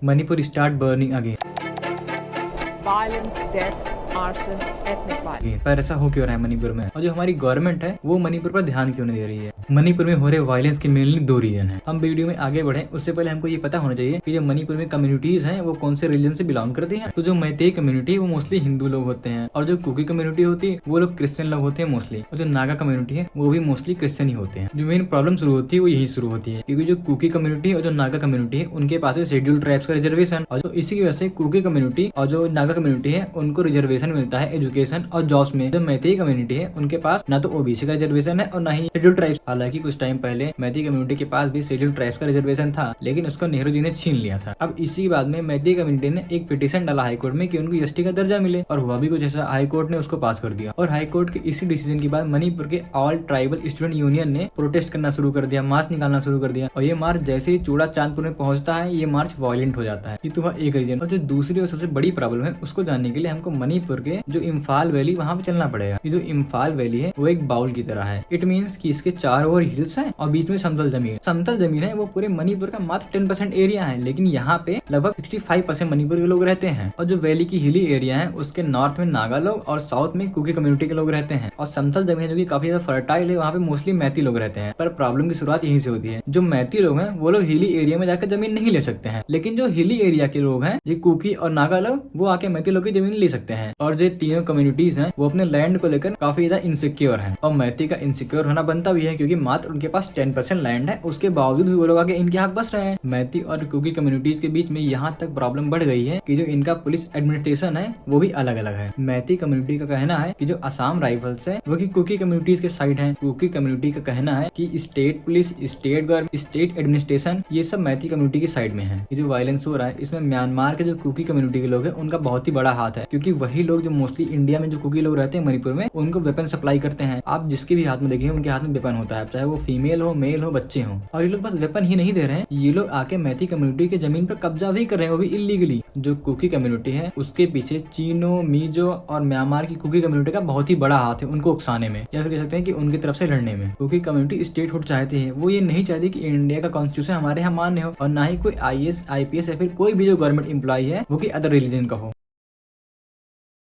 Manipur start burning again. Violence, death, arson, ethnic violence. पर ऐसा हो क्यों रहा है मणिपुर में, और जो हमारी गवर्नमेंट है वो मणिपुर पर ध्यान क्यों नहीं दे रही है। मणिपुर में हो रहे वायलेंस के मेनली दो रीजन है। हम वीडियो में आगे बढ़े उससे पहले हमको ये पता होना चाहिए कि जो मणिपुर में कम्युनिटीज हैं वो कौन से रिलीजन से बिलोंग करती हैं। तो जो मैतेई कम्युनिटी है वो मोस्टली हिंदू लोग होते हैं, और जो कुकी कम्युनिटी होती है वो लोग क्रिश्चियन लोग होते हैं मोस्टली, और जो नागा कम्युनिटी है वो भी मोस्टली क्रिश्चियन ही होते हैं। जो मेन प्रॉब्लम शुरू होती है वो यही शुरू होती है, क्योंकि जो कुकी कम्युनिटी और जो नागा कम्युनिटी है उनके पास है शेड्यूल ट्राइब्स का रिजर्वेशन, और जो इसी की वजह से कुकी कम्युनिटी और जो नागा कम्युनिटी है उनको रिजर्वेशन मिलता है एजुकेशन और जॉब्स में। जो मैतेई कम्युनिटी है उनके पास ना तो ओबीसी का रिजर्वेशन है और ना ही शेड्यूल ट्राइब्स। हालांकि कुछ टाइम पहले मैतेई कम्युनिटी के पास भी शेड्यूल ट्राइब्स का रिजर्वेशन था, लेकिन उसको नेहरू जी ने छीन लिया था। अब इसी के बाद में मैतेई कम्युनिटी ने एक पिटीशन डाला हाईकोर्ट में कि उनको एसटी का दर्जा मिले, और हुआ भी कुछ ऐसा, हाईकोर्ट ने उसको पास कर दिया। और हाईकोर्ट के इसी डिसीजन के बाद मणिपुर के ऑल ट्राइबल स्टूडेंट यूनियन ने प्रोटेस्ट करना शुरू कर दिया, मार्च निकालना शुरू कर दिया। और ये मार्च जैसे ही चूड़ा चांदपुर में पहुंचता है ये मार्च वायलेंट हो जाता है। ये तो एक रीजन। और जो दूसरी और सबसे बड़ी प्रॉब्लम है उसको जानने के लिए हमको मणिपुर के जो इम्फाल वैली वहाँ पे चलना पड़ेगा। ये जो इम्फाल वैली है वो एक बाउल की तरह है। इट मीन्स कि इसके चारों ओर हिल्स हैं और बीच में समतल जमीन। समतल जमीन है वो पूरे मणिपुर का मात्र 10% एरिया है, लेकिन यहाँ पे लगभग 65% मणिपुर के लोग रहते हैं। और जो वैली की हिली एरिया है उसके नॉर्थ में नागा लोग और साउथ में कुकी कम्युनिटी के लोग रहते हैं, और समतल जमीन जो की काफी ज्यादा फर्टाइल है वहाँ पे मोस्टली मैती लोग रहते हैं। पर प्रॉब्लम की शुरुआत यहीं से होती है। जो मैती लोग हैं वो लोग हिली एरिया में जाकर जमीन नहीं ले सकते हैं, लेकिन जो हिली एरिया के लोग हैं, ये कुकी और नागा लोग, वो आके मैती लोग की जमीन ले सकते हैं। और जो तीनों कम्युनिटीज हैं वो अपने लैंड को लेकर काफी ज्यादा इनसिक्योर हैं, और मैती का इनसिक्योर होना बनता भी है क्योंकि मात्र उनके पास 10% लैंड है, उसके बावजूद भी वो लोग आगे इनके यहाँ बस रहे हैं। मैती और कुकी कम्युनिटीज के बीच में यहाँ तक प्रॉब्लम बढ़ गई है कि जो इनका पुलिस एडमिनिस्ट्रेशन है वो भी अलग अलग है। मैती कम्युनिटी का कहना है कि जो असम राइफल्स है वो की कुकी कम्युनिटीज के साइड है। कुकी कम्युनिटी का कहना है कि state police, state government, state administration ये सब मैती कम्युनिटी की साइड में है। ये जो वायलेंस हो रहा है इसमें म्यांमार के जो कुकी कम्युनिटी के लोग हैं उनका बहुत ही बड़ा हाथ है, क्योंकि वही लोग जो मोस्टली इंडिया में जो कुकी लोग रहते हैं मणिपुर में उनको वेपन सप्लाई करते हैं। आप जिसके भी हाथ में देखिए उनके हाथ में वेपन होता है, चाहे वो फीमेल हो, मेल हो, बच्चे हो। और ये लोग बस वेपन ही नहीं दे रहे हैं, ये लोग आके मैती कम्युनिटी के जमीन पर कब्जा भी कर रहे हैं, वो भी इलीगली। जो कुकी कम्युनिटी है उसके पीछे चीनो, मीजो और म्यांमार की कुकी कम्युनिटी का बहुत ही बड़ा हाथ है उनको उकसाने में, या फिर कह सकते हैं कि उनकी तरफ से लड़ने में। कुकी कम्युनिटी स्टेटहुड चाहती है, वो ये नहीं चाहती कि इंडिया का कॉन्स्टिट्यूशन हमारे यहाँ मान्य हो, और ना ही कोई IAS, IPS या फिर कोई भी जो गवर्नमेंट एम्प्लॉय है वो कि अदर रिलीजन का हो।